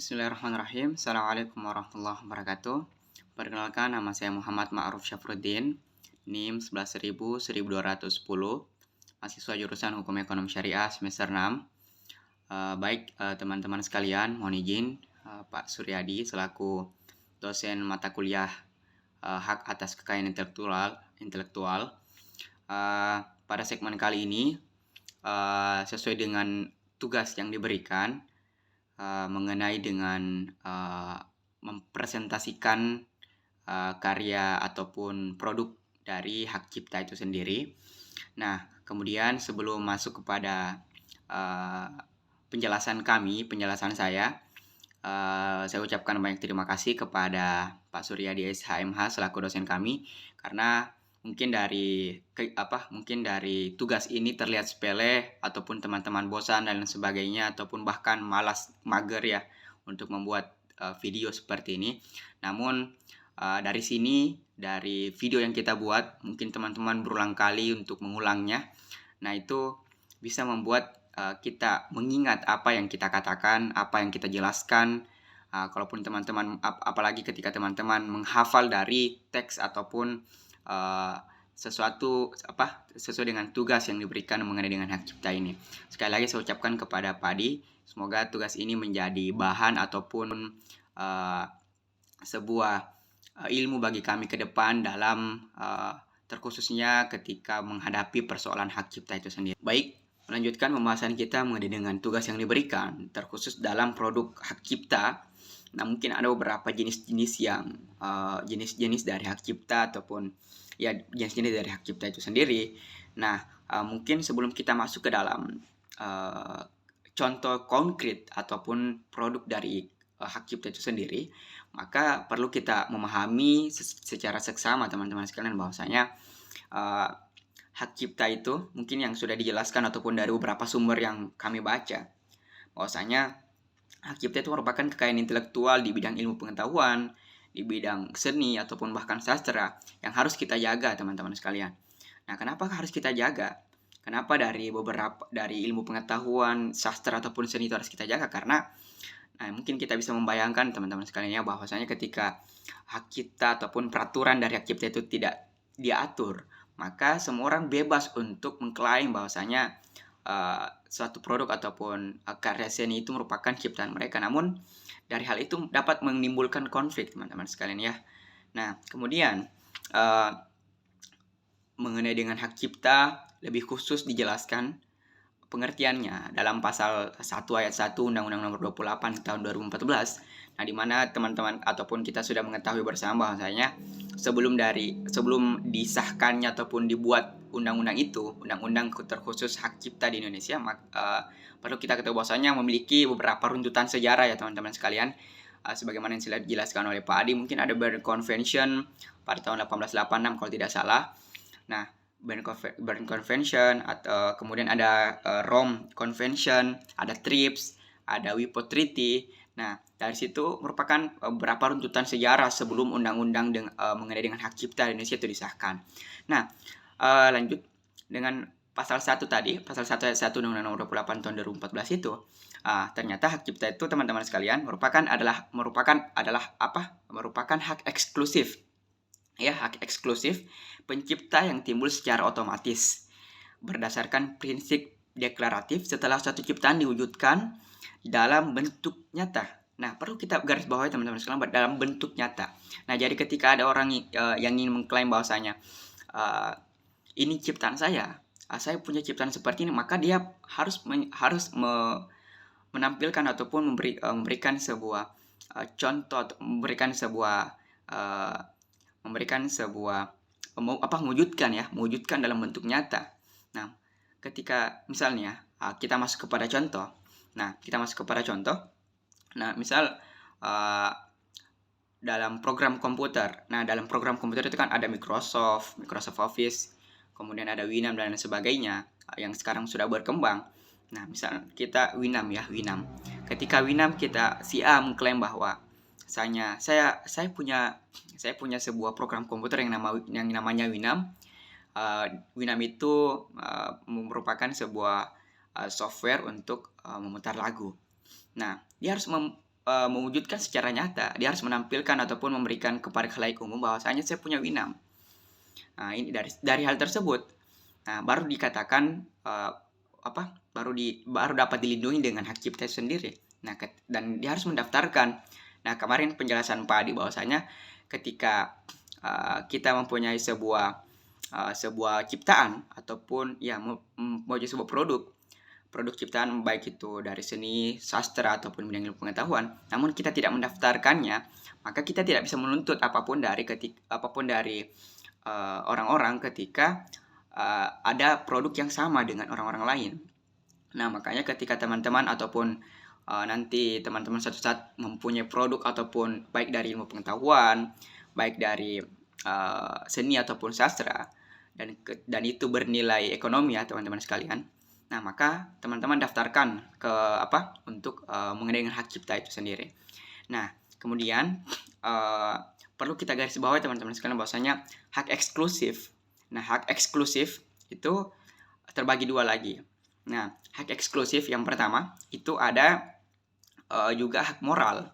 Bismillahirrahmanirrahim. Assalamualaikum warahmatullahi wabarakatuh. Perkenalkan, nama saya Muhammad Ma'ruf Syafruddin, NIM 11.1210, mahasiswa jurusan Hukum Ekonomi Syariah semester 6. Teman-teman sekalian, mohon izin Pak Suryadi selaku dosen mata kuliah Hak atas Kekayaan Intelektual. Pada segmen kali ini, sesuai dengan tugas yang diberikan, mengenai dengan mempresentasikan karya ataupun produk dari hak cipta itu sendiri. Nah, kemudian sebelum masuk kepada penjelasan saya ucapkan banyak terima kasih kepada Pak Suryadi SHMH selaku dosen kami, karena mungkin dari tugas ini terlihat sepele ataupun teman-teman bosan dan sebagainya, ataupun bahkan malas, mager ya untuk membuat video seperti ini. Namun dari video yang kita buat, mungkin teman-teman berulang kali untuk mengulangnya. Nah, itu bisa membuat kita mengingat apa yang kita katakan, apa yang kita jelaskan. Kalaupun teman-teman, apalagi ketika teman-teman menghafal dari teks ataupun sesuatu sesuai dengan tugas yang diberikan mengenai dengan hak cipta ini. Sekali lagi saya ucapkan kepada Pak Adi, semoga tugas ini menjadi bahan ataupun sebuah ilmu bagi kami ke depan dalam terkhususnya ketika menghadapi persoalan hak cipta itu sendiri. Baik, melanjutkan pembahasan kita mengenai dengan tugas yang diberikan terkhusus dalam produk hak cipta. Nah, mungkin ada beberapa jenis-jenis dari hak cipta ataupun ya jenis-jenis dari hak cipta itu sendiri. Nah, mungkin sebelum kita masuk ke dalam contoh konkret ataupun produk dari hak cipta itu sendiri, maka perlu kita memahami secara seksama teman-teman sekalian bahwasanya hak cipta itu mungkin yang sudah dijelaskan ataupun dari beberapa sumber yang kami baca, bahwasanya hak cipta itu merupakan kekayaan intelektual di bidang ilmu pengetahuan, di bidang seni ataupun bahkan sastra yang harus kita jaga teman-teman sekalian. Nah, kenapa harus kita jaga? Kenapa dari ilmu pengetahuan, sastra ataupun seni itu harus kita jaga? Karena mungkin kita bisa membayangkan teman-teman sekalian ya, bahwasanya ketika hak cipta ataupun peraturan dari hak cipta itu tidak diatur, maka semua orang bebas untuk mengklaim bahwasanya suatu produk ataupun karya seni itu merupakan ciptaan mereka. Namun dari hal itu dapat menimbulkan konflik teman-teman sekalian ya. Nah, kemudian mengenai dengan hak cipta lebih khusus dijelaskan pengertiannya dalam pasal 1 ayat 1 Undang-Undang Nomor 28 tahun 2014. Nah, di mana teman-teman ataupun kita sudah mengetahui bersama bahwasanya sebelum disahkannya ataupun dibuat undang-undang itu, undang-undang terkhusus hak cipta di Indonesia, perlu kita ketahui bahwasanya memiliki beberapa runtutan sejarah ya teman-teman sekalian. Sebagaimana yang sudah dijelaskan oleh Pak Adi, mungkin ada Berne Convention pada tahun 1886 kalau tidak salah. Nah, Berne Convention, atau kemudian ada Rome Convention, ada TRIPS, ada WIPO Treaty. Nah, dari situ merupakan beberapa runtutan sejarah sebelum undang-undang mengenai dengan hak cipta di Indonesia itu disahkan. Nah, lanjut dengan pasal 1 tadi, pasal 1 ayat 1 Undang-Undang Nomor 28 tahun 2014 itu, ternyata hak cipta itu teman-teman sekalian merupakan hak eksklusif. Ya, hak eksklusif pencipta yang timbul secara otomatis berdasarkan prinsip deklaratif setelah suatu ciptaan diwujudkan dalam bentuk nyata. Nah, perlu kita garis bawahi teman-teman sekalian, dalam bentuk nyata. Nah, jadi ketika ada orang yang ingin mengklaim bahwasanya ini ciptaan saya punya ciptaan seperti ini, maka dia harus menampilkan ataupun memberikan sebuah contoh, mewujudkan dalam bentuk nyata. Nah, ketika misalnya kita masuk kepada contoh. Nah, misal dalam program komputer. Nah, dalam program komputer itu kan ada Microsoft Office, kemudian ada Winamp dan lain sebagainya yang sekarang sudah berkembang. Nah, misal kita Winamp. Ketika Winamp si A mengklaim bahwa saya punya sebuah program komputer yang namanya Winamp. Winamp itu merupakan sebuah software untuk memutar lagu. Nah, dia harus mewujudkan secara nyata. Dia harus menampilkan ataupun memberikan kepada khalayak umum bahwasanya saya punya Winamp. Nah, ini dari hal tersebut, nah baru dikatakan baru dapat dilindungi dengan hak cipta itu sendiri. Nah, dan dia harus mendaftarkan. Nah, kemarin penjelasan Pak Adi bahwasanya ketika kita mempunyai sebuah ciptaan ataupun ya mau jadi sebuah produk ciptaan, baik itu dari seni, sastra ataupun bidang ilmu pengetahuan, namun kita tidak mendaftarkannya, maka kita tidak bisa menuntut apapun dari orang-orang ketika ada produk yang sama dengan orang-orang lain. Nah, makanya ketika teman-teman ataupun nanti teman-teman suatu saat mempunyai produk ataupun baik dari ilmu pengetahuan, baik dari seni ataupun sastra, dan itu bernilai ekonomi ya teman-teman sekalian. Nah, maka teman-teman daftarkan ke untuk mengenai dengan hak cipta itu sendiri. Nah, kemudian perlu kita garis bawahi teman-teman sekalian bahwasanya hak eksklusif. Nah, hak eksklusif itu terbagi dua lagi. Nah, hak eksklusif yang pertama itu ada juga hak moral.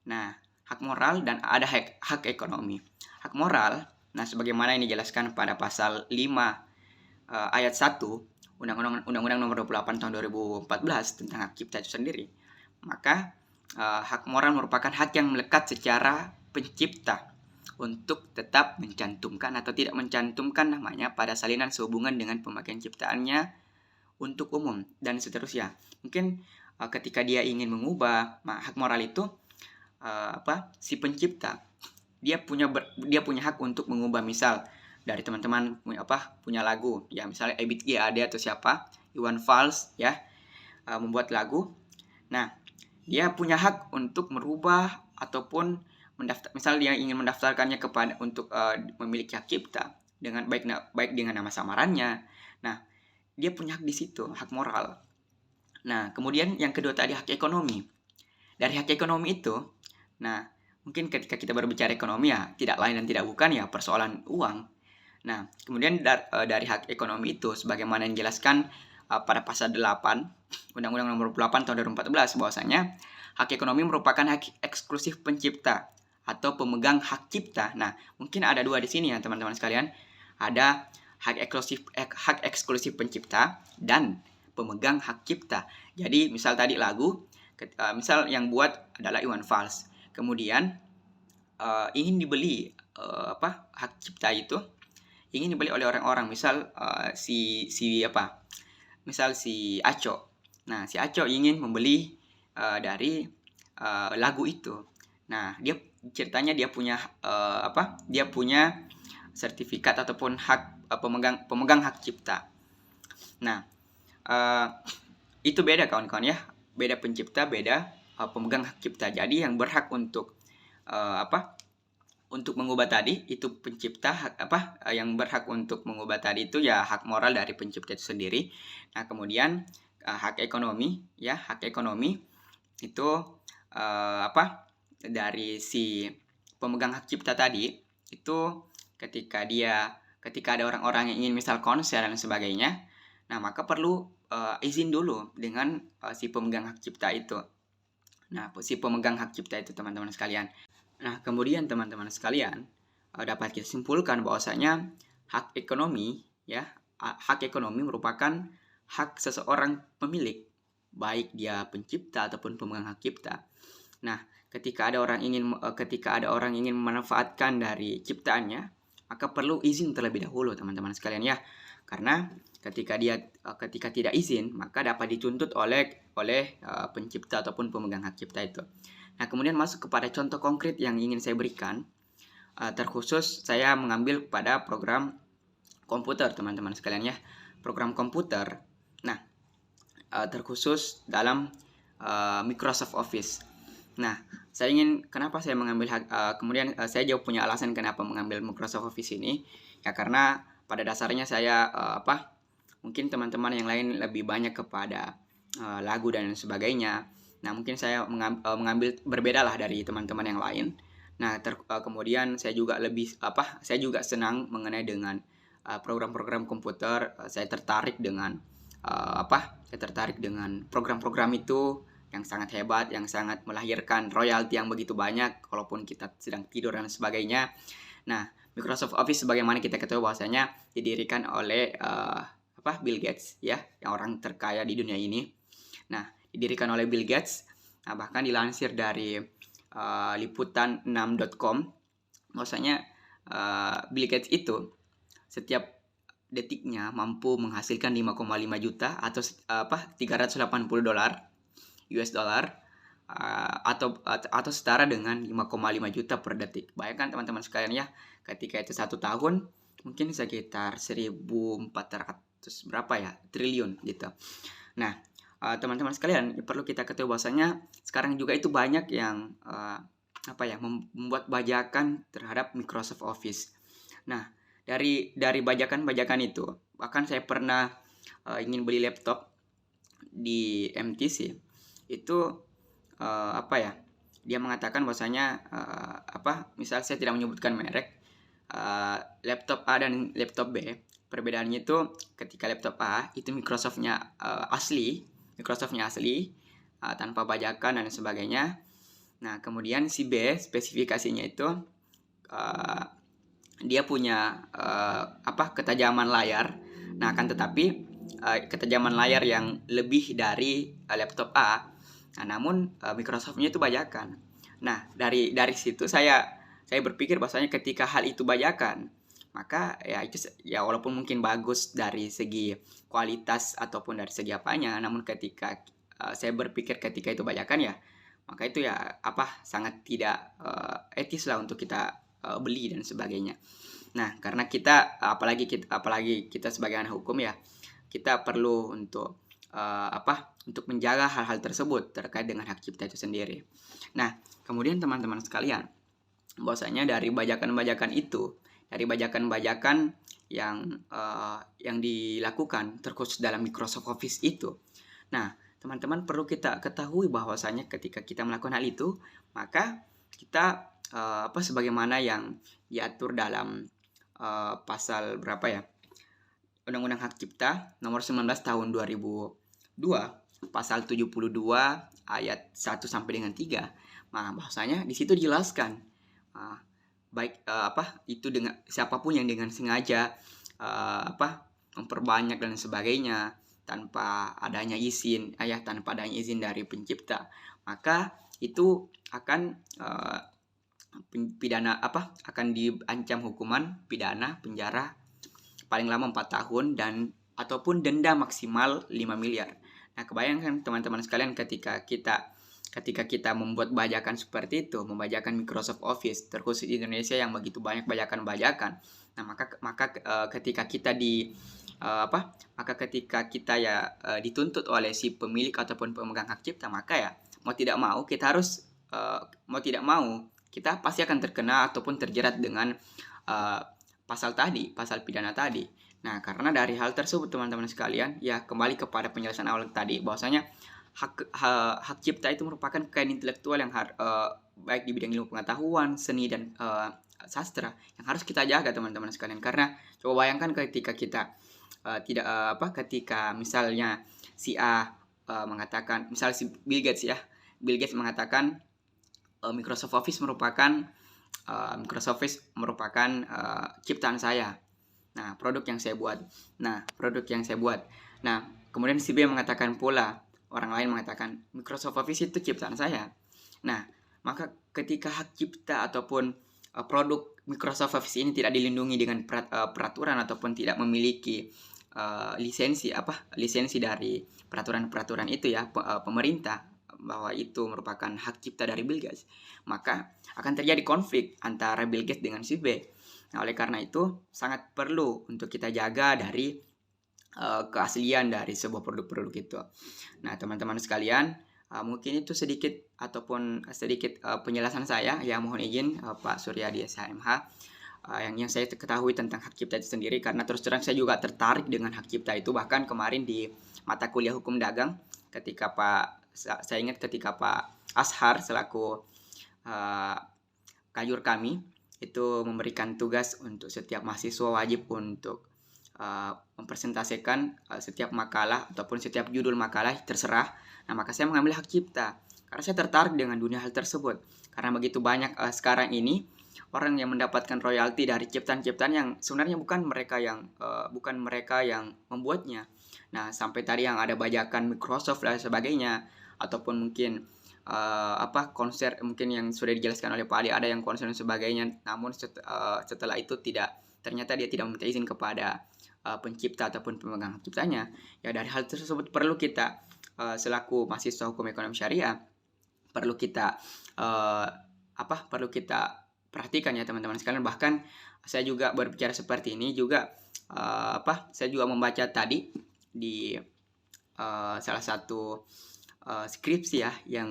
Nah, hak moral dan ada hak ekonomi. Hak moral, nah sebagaimana ini dijelaskan pada pasal 5 ayat 1 Undang-Undang Nomor 28 Tahun 2014 tentang hak cipta itu sendiri. Maka hak moral merupakan hak yang melekat secara pencipta untuk tetap mencantumkan atau tidak mencantumkan namanya pada salinan sehubungan dengan pemakaian ciptaannya untuk umum dan seterusnya. Mungkin ketika dia ingin mengubah hak moral itu si pencipta dia punya hak untuk mengubah, misal dari teman-teman punya lagu ya, misalnya Ebit G Ade atau siapa Iwan Fals ya membuat lagu. Nah, dia punya hak untuk merubah ataupun misal dia ingin mendaftarkannya kepada untuk memiliki hak cipta dengan baik dengan nama samarannya. Nah, dia punya hak di situ, hak moral. Nah, kemudian yang kedua tadi hak ekonomi. Dari hak ekonomi itu, nah mungkin ketika kita berbicara ekonomi ya tidak lain dan tidak bukan ya persoalan uang. Nah, kemudian dari hak ekonomi itu sebagaimana yang dijelaskan pada pasal 8 Undang-Undang Nomor 8 Tahun 2014 bahwasanya hak ekonomi merupakan hak eksklusif pencipta atau pemegang hak cipta. Nah, mungkin ada dua di sini ya teman-teman sekalian. Ada hak eksklusif pencipta dan pemegang hak cipta. Jadi, misal tadi lagu, misal yang buat adalah Iwan Fals. Kemudian ingin dibeli hak cipta itu ingin dibeli oleh orang-orang, misal misal si Aco. Nah, si Aco ingin membeli dari lagu itu. Nah, dia ceritanya dia punya sertifikat ataupun hak pemegang hak cipta. Nah, itu beda kawan-kawan ya. Beda pencipta, beda pemegang hak cipta. Jadi yang berhak untuk untuk mengubah tadi itu pencipta, yang berhak untuk mengubah tadi itu ya hak moral dari pencipta itu sendiri. Nah, kemudian hak ekonomi ya, hak ekonomi itu dari si pemegang hak cipta tadi itu ketika ada orang-orang yang ingin misal konser dan sebagainya, nah maka perlu izin dulu dengan si pemegang hak cipta itu. Nah, si pemegang hak cipta itu teman-teman sekalian. Nah, kemudian teman-teman sekalian dapat kita simpulkan bahwasanya hak ekonomi merupakan hak seseorang pemilik, baik dia pencipta ataupun pemegang hak cipta. Nah, ketika ada orang ingin memanfaatkan dari ciptaannya, maka perlu izin terlebih dahulu teman-teman sekalian ya. Karena ketika tidak izin, maka dapat dituntut oleh pencipta ataupun pemegang hak cipta itu. Nah, kemudian masuk kepada contoh konkret yang ingin saya berikan. Terkhusus saya mengambil pada program komputer teman-teman sekalian ya. Program komputer. Nah, terkhusus dalam Microsoft Office. Nah, kenapa saya mengambil kemudian saya juga punya alasan kenapa mengambil Microsoft Office ini. Ya karena pada dasarnya saya mungkin teman-teman yang lain lebih banyak kepada lagu dan sebagainya. Nah, mungkin saya mengambil berbeda lah dari teman-teman yang lain. Nah, kemudian saya juga senang mengenai dengan program-program komputer. Saya tertarik dengan program-program itu yang sangat hebat, yang sangat melahirkan royalti yang begitu banyak walaupun kita sedang tidur dan sebagainya. Nah, Microsoft Office sebagaimana kita ketahui bahwasanya didirikan oleh Bill Gates ya, yang orang terkaya di dunia ini. Nah, didirikan oleh Bill Gates. Nah, bahkan dilansir dari liputan6.com bahwasanya Bill Gates itu setiap detiknya mampu menghasilkan 5,5 juta atau $380 US dollar atau setara dengan 5,5 juta per detik. Bayangkan teman-teman sekalian ya, ketika itu 1 tahun mungkin sekitar 1.400 berapa ya triliun gitu. Nah, teman-teman sekalian perlu kita ketahui bahwasanya sekarang juga itu banyak yang membuat bajakan terhadap Microsoft Office. Nah, dari bajakan-bajakan itu, bahkan saya pernah ingin beli laptop di MTC. Itu dia mengatakan bahwasanya misal saya tidak menyebutkan merek, laptop A dan laptop B, perbedaannya itu ketika laptop A itu Microsoftnya asli tanpa bajakan dan sebagainya. Nah, kemudian si B spesifikasinya itu dia punya ketajaman layar. Nah, akan tetapi ketajaman layar yang lebih dari laptop A. Nah, namun Microsoftnya itu bajakan. Nah, dari situ saya berpikir bahwasanya ketika hal itu bajakan, maka ya walaupun mungkin bagus dari segi kualitas ataupun dari segi apanya, namun ketika saya berpikir ketika itu bajakan ya, maka itu ya sangat tidak etis lah untuk kita beli dan sebagainya. Nah, karena kita apalagi kita sebagai anak hukum ya, kita perlu untuk untuk menjaga hal-hal tersebut terkait dengan hak cipta itu sendiri. Nah, kemudian teman-teman sekalian, bahwasanya dari bajakan-bajakan itu, dari bajakan-bajakan yang dilakukan terkhusus dalam Microsoft Office itu. Nah, teman-teman perlu kita ketahui bahwasanya ketika kita melakukan hal itu, maka kita sebagaimana yang diatur dalam pasal berapa ya? Undang-Undang Hak Cipta nomor 19 tahun 2002, pasal 72 ayat 1 sampai dengan 3. Nah, bahwasanya di situ dijelaskan itu dengan siapapun yang dengan sengaja memperbanyak dan sebagainya tanpa adanya izin dari pencipta, maka itu akan akan diancam hukuman pidana penjara paling lama 4 tahun dan ataupun denda maksimal 5 miliar. Nah, kebayangkan teman-teman sekalian ketika kita membuat bajakan seperti itu, membajakan Microsoft Office terkhusus di Indonesia yang begitu banyak bajakan-bajakan. Nah, maka ketika kita dituntut oleh si pemilik ataupun pemegang hak cipta, maka ya mau tidak mau kita pasti akan terkena ataupun terjerat dengan pasal pidana tadi. Nah, karena dari hal tersebut teman-teman sekalian, ya kembali kepada penjelasan awal tadi bahwasanya hak cipta itu merupakan kekayaan intelektual yang baik di bidang ilmu pengetahuan, seni dan sastra yang harus kita jaga teman-teman sekalian. Karena coba bayangkan ketika kita ketika misalnya si A mengatakan, misal si Bill Gates mengatakan Microsoft Office merupakan ciptaan saya. Nah, produk yang saya buat. Nah, kemudian si B mengatakan pula, orang lain mengatakan Microsoft Office itu ciptaan saya. Nah, maka ketika hak cipta ataupun produk Microsoft Office ini tidak dilindungi dengan peraturan ataupun tidak memiliki lisensi dari peraturan itu ya, pemerintah, bahwa itu merupakan hak cipta dari Bill Gates, maka akan terjadi konflik antara Bill Gates dengan si B. Nah, oleh karena itu sangat perlu untuk kita jaga dari keaslian dari sebuah produk-produk itu. Nah, teman-teman sekalian, mungkin itu sedikit penjelasan saya. Ya, mohon izin Pak Suryadi SHMH yang saya ketahui tentang hak cipta itu sendiri, karena terus terang saya juga tertarik dengan hak cipta itu. Bahkan kemarin di mata kuliah hukum dagang, ketika Pak Ashar selaku kajur kami itu memberikan tugas untuk setiap mahasiswa wajib untuk mempresentasikan setiap makalah ataupun setiap judul makalah terserah. Nah, maka saya mengambil hak cipta karena saya tertarik dengan dunia hal tersebut. Karena begitu banyak sekarang ini orang yang mendapatkan royalti dari ciptaan-ciptaan yang sebenarnya bukan mereka yang membuatnya. Nah, sampai tadi yang ada bajakan Microsoft dan sebagainya, ataupun mungkin konser mungkin yang sudah dijelaskan oleh Pak Ali, ada yang konser dan sebagainya, namun setelah itu ternyata dia tidak meminta izin kepada pencipta ataupun pemegang hak ciptanya. Ya, dari hal tersebut perlu kita selaku mahasiswa hukum ekonomi syariah perlu kita perhatikan ya teman-teman sekalian. Bahkan saya juga berbicara seperti ini juga saya juga membaca tadi di salah satu skripsi ya yang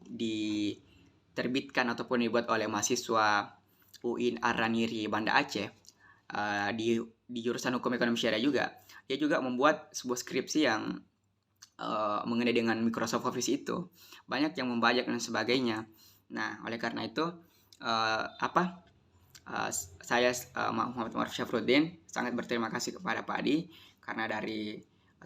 diterbitkan ataupun dibuat oleh mahasiswa UIN Araniri Banda Aceh di jurusan hukum ekonomi syariah juga. Dia juga membuat sebuah skripsi yang mengenai dengan Microsoft Office itu. Banyak yang membajak dan sebagainya. Nah, oleh karena itu saya Muhammad Umar Syafruddin sangat berterima kasih kepada Pak Adi karena dari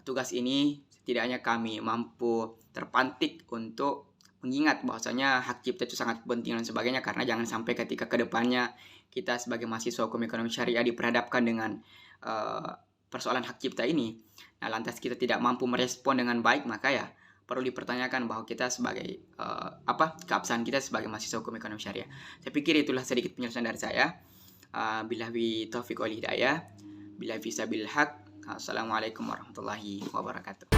tugas ini setidaknya kami mampu terpantik untuk mengingat bahwasanya hak cipta itu sangat penting dan sebagainya, karena jangan sampai ketika kedepannya kita sebagai mahasiswa hukum ekonomi syariah diperhadapkan dengan persoalan hak cipta ini, nah lantas kita tidak mampu merespon dengan baik, maka ya perlu dipertanyakan bahwa kita sebagai keabsahan kita sebagai mahasiswa hukum ekonomi syariah. Saya pikir itulah sedikit penjelasan dari saya. Billahi taufiq wal hidayah. Billahi fisabilil haq. Assalamualaikum warahmatullahi wabarakatuh.